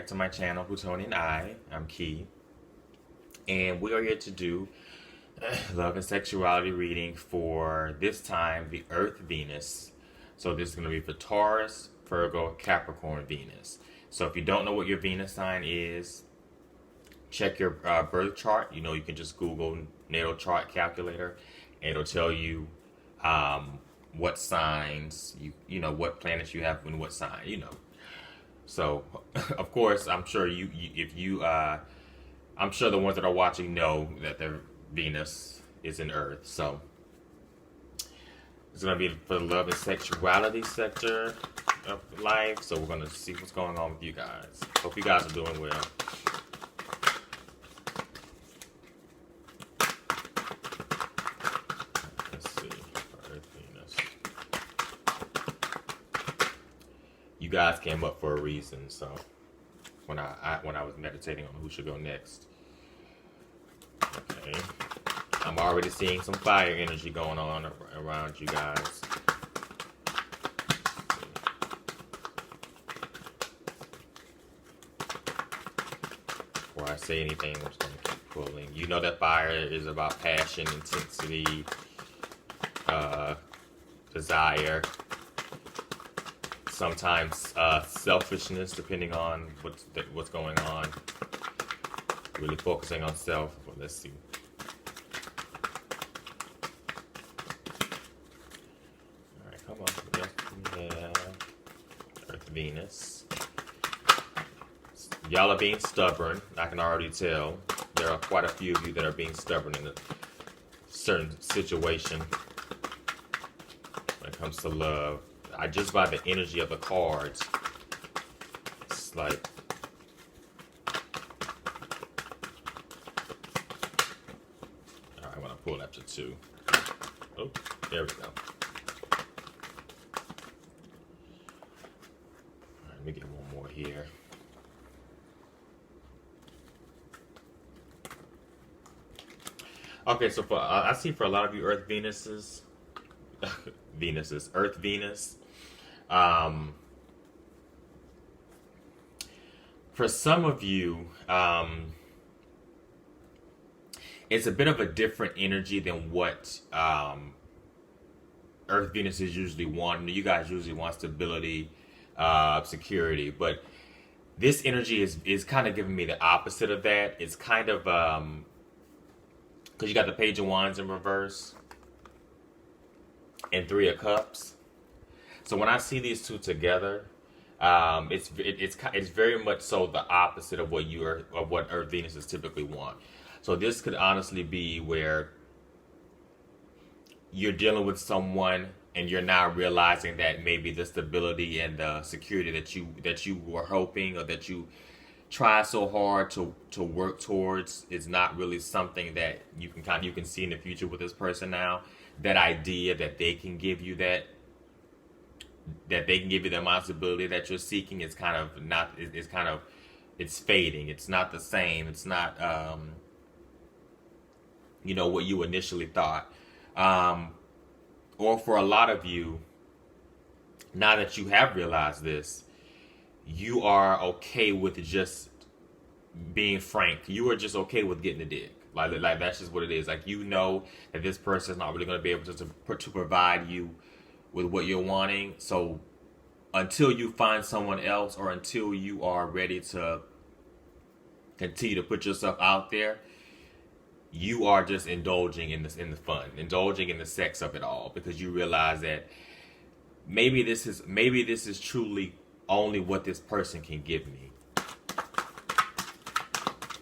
back to my channel, Plutoni and I'm Key, and we are here to do love and sexuality reading for this time the Earth Venus. So this is going to be for Taurus, Virgo, Capricorn, Venus. So if you don't know what your Venus sign is, check your birth chart. You know, you can just Google natal chart calculator, and it'll tell you what signs you know what planets you have in what sign. You know. So, of course, I'm sure I'm sure the ones that are watching know that their Venus is in Earth. So, it's going to be for the love and sexuality sector of life. So, we're going to see what's going on with you guys. Hope you guys are doing well. Let's see. Earth, Venus. You guys came up for a reason, so when I was meditating on who should go next. Okay. I'm already seeing some fire energy going on around you guys. Before I say anything, I'm just going to keep pulling. You know that fire is about passion, intensity, desire. Sometimes selfishness, depending on what's going on. Really focusing on self. Well, let's see. All right, come on. Yes, yeah. Earth, Venus. Y'all are being stubborn. I can already tell. There are quite a few of you that are being stubborn in a certain situation when it comes to love. Just by the energy of the cards, it's like, all right, I want to pull up to 2. Oh, there we go. All right, let me get one more here. Okay, so I see for a lot of you Earth Venuses, Earth Venus. For some of you, it's a bit of a different energy than what Earth Venus is usually wanting. You guys usually want stability, security, but this energy is kind of giving me the opposite of that. It's kind of because you got the Page of Wands in reverse and 3 of Cups. So when I see these two together, it's very much so the opposite of what Earth Venuses typically want. So this could honestly be where you're dealing with someone and you're now realizing that maybe the stability and the security that you were hoping or that you try so hard to work towards is not really something that you can see in the future with this person now. That idea that they can give you that they can give you the amount of stability that you're seeking is kind of not, it's fading. It's not the same. It's not, what you initially thought. Or for a lot of you, now that you have realized this, you are okay with just being frank. You are just okay with getting the dick. Like that's just what it is. Like, you know that this person is not really going to be able to provide you with what you're wanting. So until you find someone else, or until you are ready to continue to put yourself out there, you are just indulging in the fun, indulging in the sex of it all, because you realize that maybe this is truly only what this person can give me.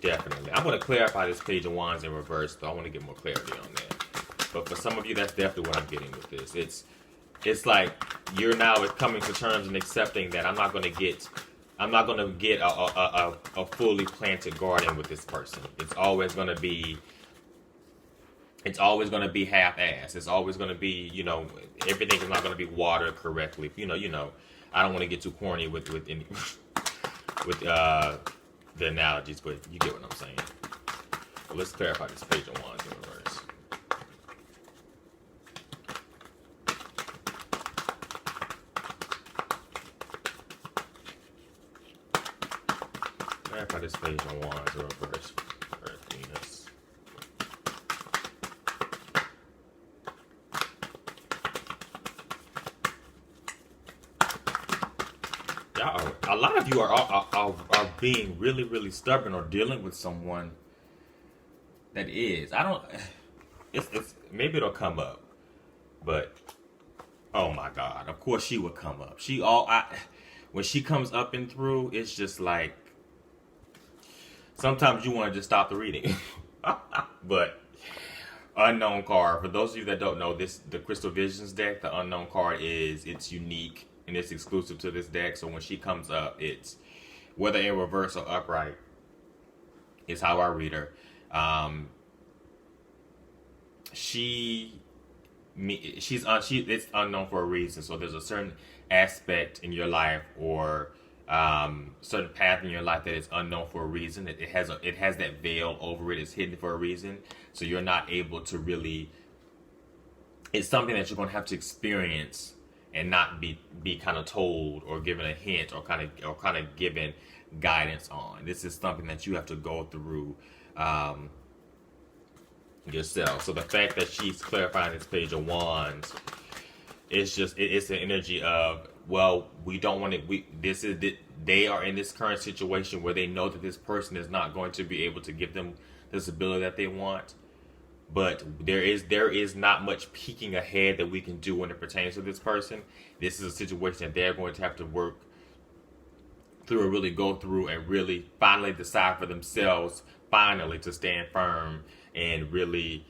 Definitely. I'm going to clarify this Page of Wands in reverse, though. I want to get more clarity on that. But for some of you, that's definitely what I'm getting with this. It's like you're now coming to terms and accepting that I'm not going to get a fully planted garden with this person. It's always going to be half-assed. It's always going to be, everything is not going to be watered correctly. I don't want to get too corny with any with the analogies, but you get what I'm saying. Well, let's clarify this Page of Wands in reverse. this Page of Wands in reverse for Venus. Y'all, a lot of you are being really, really stubborn or dealing with someone that is. I don't. It's maybe it'll come up, but oh my God! Of course she would come up. When she comes up and through, it's just like sometimes you want to just stop the reading. But unknown card. For those of you that don't know, the Crystal Visions deck, the unknown card it's unique and it's exclusive to this deck. So when she comes up, it's whether in reverse or upright, is how I read her. It's unknown for a reason. So there's a certain aspect in your life or certain path in your life that is unknown for a reason. It has that veil over it. It's hidden for a reason. So you're not able to really. It's something that you're going to have to experience and not be kind of told or given a hint or kind of given guidance on. This is something that you have to go through yourself. So the fact that she's clarifying this Page of Wands, it's an energy of, well, we don't want it. They are in this current situation where they know that this person is not going to be able to give them this ability that they want. But there is not much peeking ahead that we can do when it pertains to this person. This is a situation that they're going to have to work through and really go through and really finally decide for themselves, finally to stand firm and really,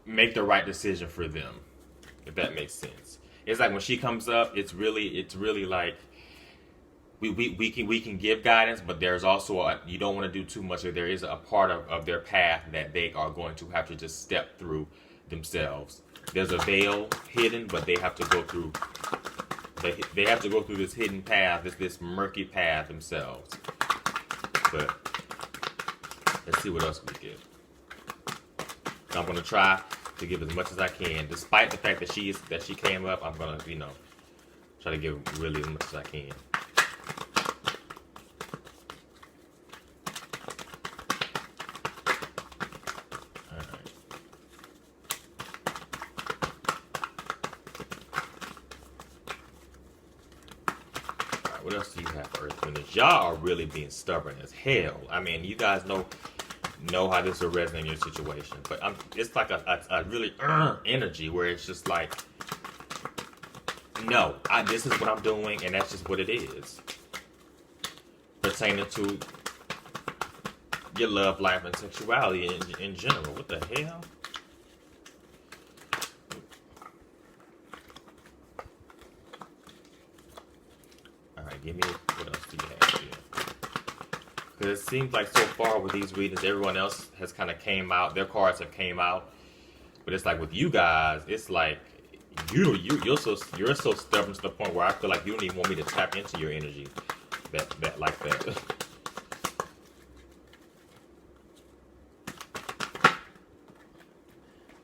make the right decision for them, if that makes sense. It's like when she comes up, it's really like we can give guidance, but there's also you don't want to do too much. Or there is a part of their path that they are going to have to just step through themselves. There's a veil hidden, but they have to go through. They have to go through this hidden path, this murky path themselves. But let's see what else we get. So I'm going to try to give as much as I can, despite the fact that she came up. I'm going to try to give really as much as I can. What else do you have, Earthbenders? Y'all are really being stubborn as hell. I mean, you guys know how this will resonate in your situation. But it's like a really energy where it's just like, no, this is what I'm doing, and that's just what it is. Pertaining to your love life and sexuality in general. What the hell? Give me what else do you have here? Because it seems like so far with these readings, everyone else has kind of came out. Their cards have came out, but it's like with you guys, it's like you're so stubborn to the point where I feel like you don't even want me to tap into your energy, that like that.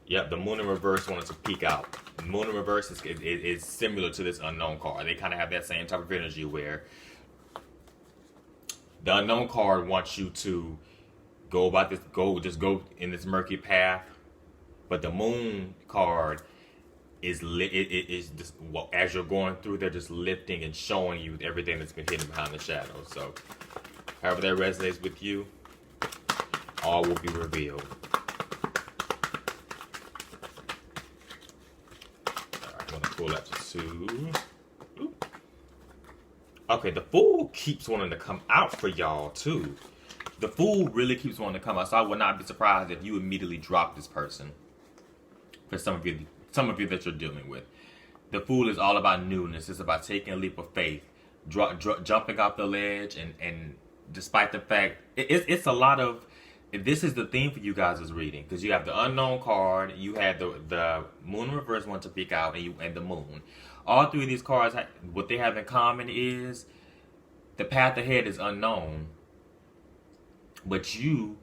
Yep, the Moon in Reverse wanted to peek out. Moon in Reverse is similar to this unknown card. They kind of have that same type of energy where the unknown card wants you to go about this, go in this murky path, but the Moon card is just, well, as you're going through, they're just lifting and showing you everything that's been hidden behind the shadows. So, however that resonates with you, all will be revealed. Pull up to 2. Oop. Okay, the Fool keeps wanting to come out for y'all too. The Fool really keeps wanting to come out, so I would not be surprised if you immediately drop this person. For some of you that you're dealing with, the Fool is all about newness. It's about taking a leap of faith, jumping off the ledge, and despite the fact it's a lot of. This is the theme for you guys' reading, because you have the unknown card, you had the Moon in Reverse one to peek out, and the Moon. All three of these cards, what they have in common is the path ahead is unknown, but you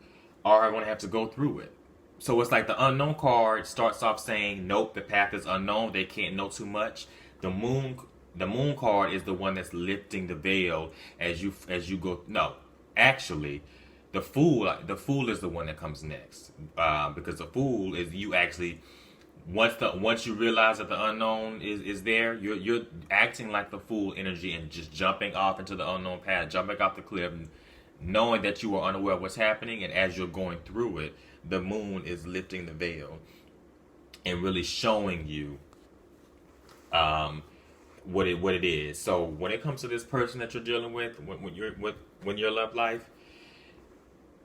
are going to have to go through it. So it's like the unknown card starts off saying, nope, the path is unknown, they can't know too much. The Moon The moon card is the one that's lifting the veil as you go. No, actually, the fool is the one that comes next, because the fool is you actually once you realize that the unknown is there, you're acting like the fool energy and just jumping off into the unknown path, jumping off the cliff, knowing that you are unaware of what's happening, and as you're going through it, the moon is lifting the veil and really showing you what it is. So when it comes to this person that you're dealing with, when your love life,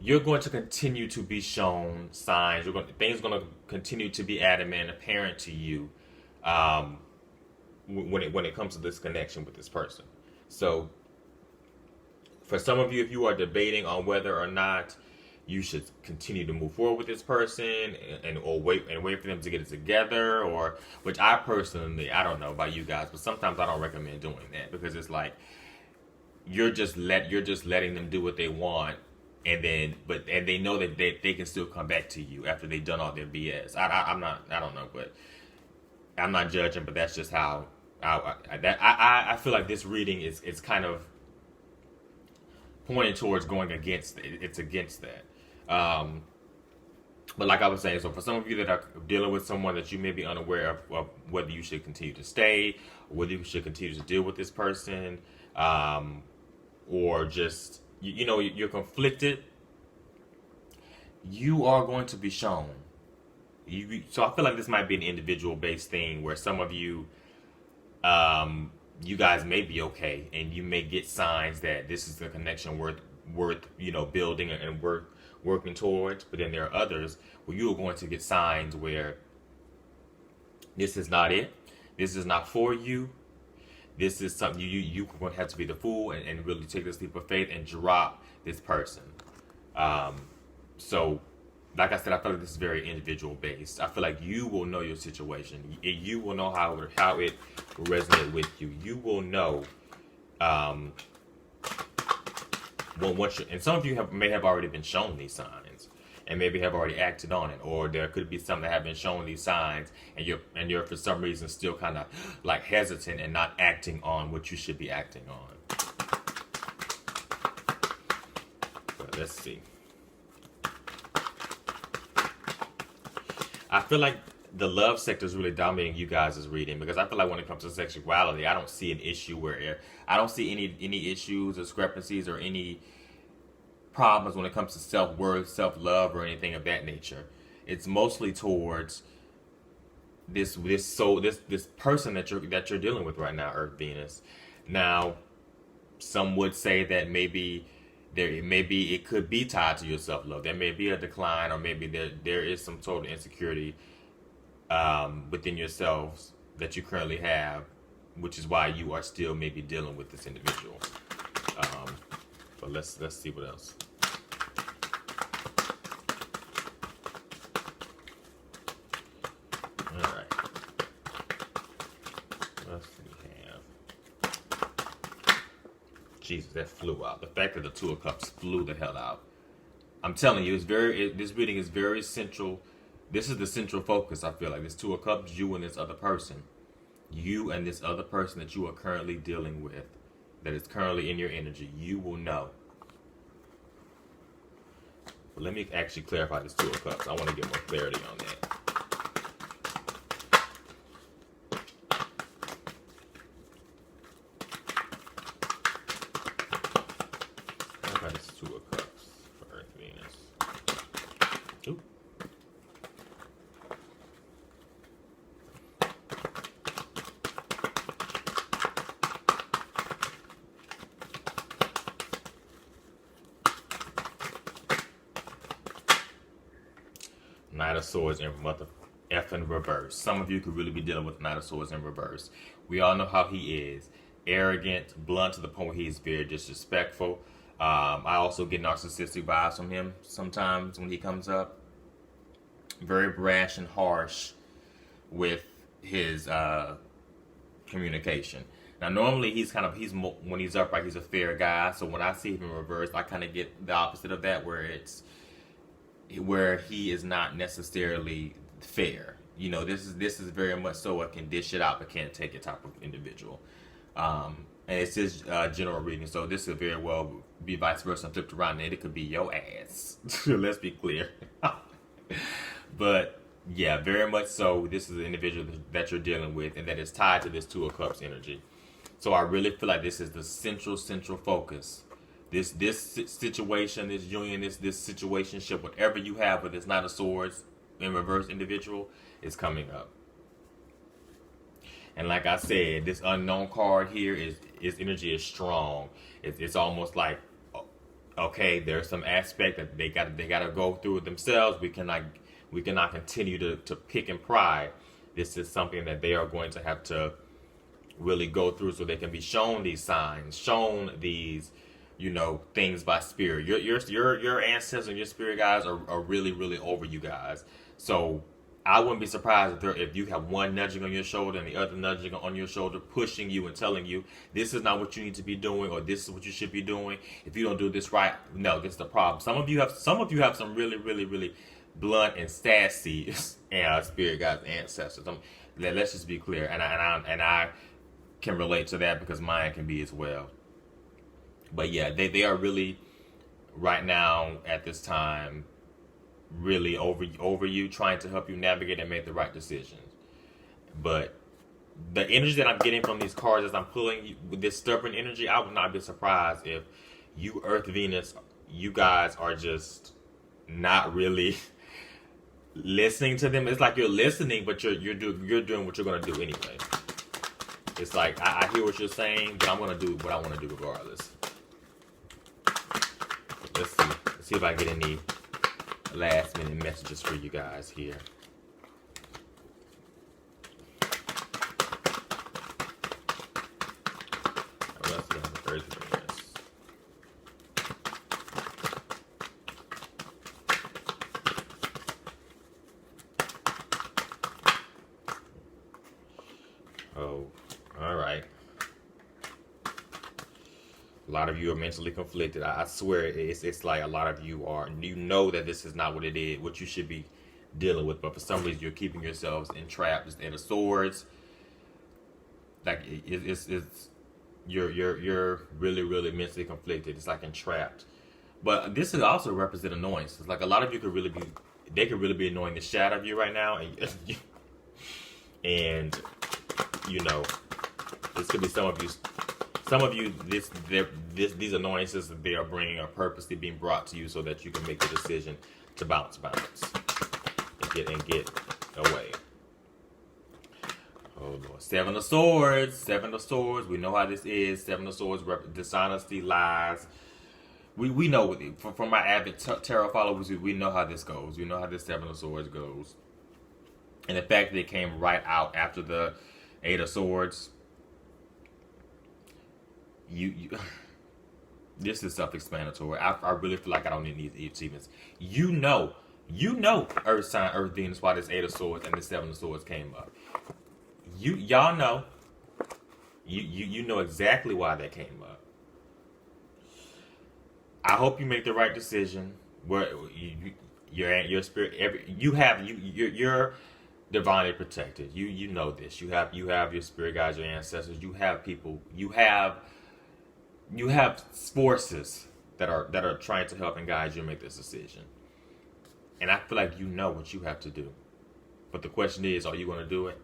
you're going to continue to be shown signs. Things are going to continue to be adamant and apparent to you when it comes to this connection with this person. So for some of you, if you are debating on whether or not you should continue to move forward with this person or wait for them to get it together, or which I personally, I don't know about you guys, but sometimes I don't recommend doing that, because it's like you're just letting them do what they want, and they know that they can still come back to you after they've done all their BS. I don't know, but I'm not judging, but that's just how I feel like this reading is kind of pointing towards going against it. It's against that. But like I was saying, so for some of you that are dealing with someone that you may be unaware of whether you should continue to stay, or whether you should continue to deal with this person, or just, you're conflicted, you are going to be shown. So I feel like this might be an individual based thing where some of you, you guys may be okay, and you may get signs that this is the connection worth building and worth working towards. But then there are others where you are going to get signs where this is not it. This is not for you. This is something you're going to have to be the fool and really take this leap of faith and drop this person. So, like I said, I feel like this is very individual based. I feel like you will know your situation. You will know how it will resonate with you. You will know. And some of you may have already been shown these signs, and maybe have already acted on it, or there could be some that have been shown these signs, and you're for some reason still kind of like hesitant and not acting on what you should be acting on. But let's see. I feel like the love sector is really dominating you guys' reading, because I feel like when it comes to sexuality, I don't see an issue I don't see any issues, discrepancies, or any problems when it comes to self-worth, self-love, or anything of that nature. It's mostly towards this person that you're dealing with right now, Earth Venus. Now, some would say that maybe it could be tied to your self-love. There may be a decline, or maybe there is some sort of insecurity within yourselves that you currently have, which is why you are still maybe dealing with this individual. But let's see what else. All right. Let's see. Jesus, that flew out. The fact that the Two of Cups flew the hell out. I'm telling you, this reading is very central. This is the central focus, I feel like. This Two of Cups, you and this other person. You and this other person that you are currently dealing with, that is currently in your energy, you will know. But let me actually clarify this Two of Cups. I want to get more clarity on that. This Two of Cups for Earth Venus. Ooh. Knight of Swords in mother effing reverse. Some of you could really be dealing with Knight of Swords in reverse. We all know how he is. Arrogant, blunt to the point where he is very disrespectful. I also get narcissistic vibes from him sometimes when he comes up. Very brash and harsh with his communication. Now, normally when he's upright, he's a fair guy. So when I see him in reverse, I kind of get the opposite of that, where he is not necessarily fair. This is very much so a can dish it out but can't take it type of individual. And it's just general reading, so this could very well be vice versa flipped around, and it could be your ass. Let's be clear. But yeah, very much so. This is an individual that you're dealing with, and that is tied to this Two of Cups energy. So I really feel like this is the central focus. This situation, this union, this situationship, whatever you have, but it's not a swords in reverse individual, is coming up. And like I said, this unknown card here is energy is strong. It's almost like, okay, there's some aspect that they got to go through it themselves. We cannot continue to pick and pry. This is something that they are going to have to really go through, so they can be shown these signs, shown these, things by spirit. Your ancestors and your spirit guides are really over you guys. So I wouldn't be surprised if you have one nudging on your shoulder and the other nudging on your shoulder, pushing you and telling you this is not what you need to be doing, or this is what you should be doing. If you don't do this right, no, this is the problem. Some of you have some really blunt and sassy spirit guides, ancestors. Let's just be clear, and I can relate to that because mine can be as well. But yeah, they are really right now at this time really over you, trying to help you navigate and make the right decisions. But the energy that I'm getting from these cards as I'm pulling with this stubborn energy, I would not be surprised if you Earth Venus, you guys are just not really listening to them. It's like you're listening, but you're doing what you're gonna do anyway. It's like I hear what you're saying, but I'm gonna do what I want to do regardless. Let's see if I get any last minute messages for you guys here. Let's see on the Earth Venus. Oh, all right. A lot of you are mentally conflicted. I swear it's like a lot of you are. You know that this is not what it is, what you should be dealing with, but for some reason you're keeping yourselves entrapped. It's Eight of Swords. Like it's you're really mentally conflicted. It's like entrapped. But this is also represent annoyance. It's like a lot of you could really be annoying the shit out of you right now, and this could be some of you. Some of you, these annoyances that they are bringing are purposely being brought to you so that you can make the decision to bounce and get away. Oh Lord, Seven of Swords. We know how this is. Seven of Swords, dishonesty, lies. We know from my avid tarot followers, we know how this goes. We know how this Seven of Swords goes. And the fact that it came right out after the Eight of Swords. This is self-explanatory. I really feel like I don't need these achievements. You know, Earth sign, Earth Venus, why this Eight of Swords and this Seven of Swords came up. Y'all know. You know exactly why that came up. I hope you make the right decision. Where your spirit, you're divinely protected. You know this. You have your spirit guides, your ancestors. You have people. You have forces that are trying to help and guide you and make this decision. And I feel like you know what you have to do. But the question is, are you going to do it?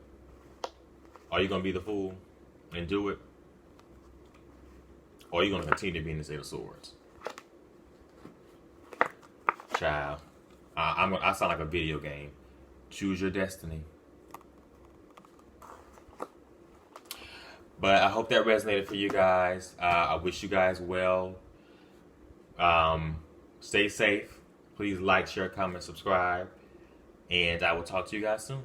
Are you going to be the fool and do it? Or are you going to continue to be in this Eight of Swords? Child, I sound like a video game. Choose your destiny. But I hope that resonated for you guys. I wish you guys well. Stay safe. Please like, share, comment, subscribe. And I will talk to you guys soon.